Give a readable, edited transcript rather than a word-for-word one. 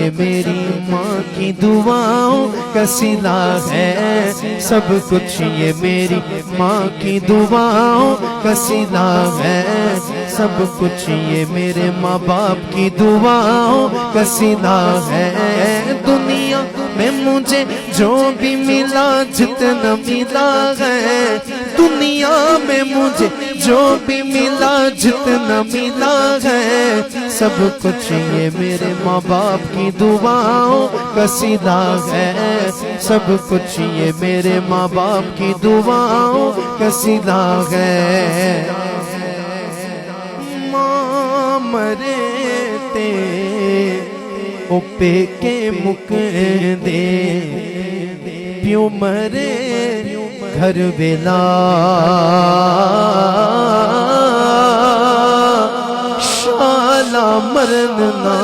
ये मेरी माँ की दुआओं का सिला है। सब कुछ ये मेरी माँ की दुआओं का सिला है। सब कुछ ये मेरे माँ बाप की दुआओं का सिला है। दुनिया में मुझे जो भी मिला जितना मिला है, दुनिया में मुझे जो भी मिला जितना मिला है, सब कुछ ये मेरे माँ बाप की दुआओं का सिला है। सब कुछ ये मेरे माँ बाप की दुआओं का सिला है। माँ मरे ते ओपे के मुक दे, प्यो मरे घर वेला शाला मरन ना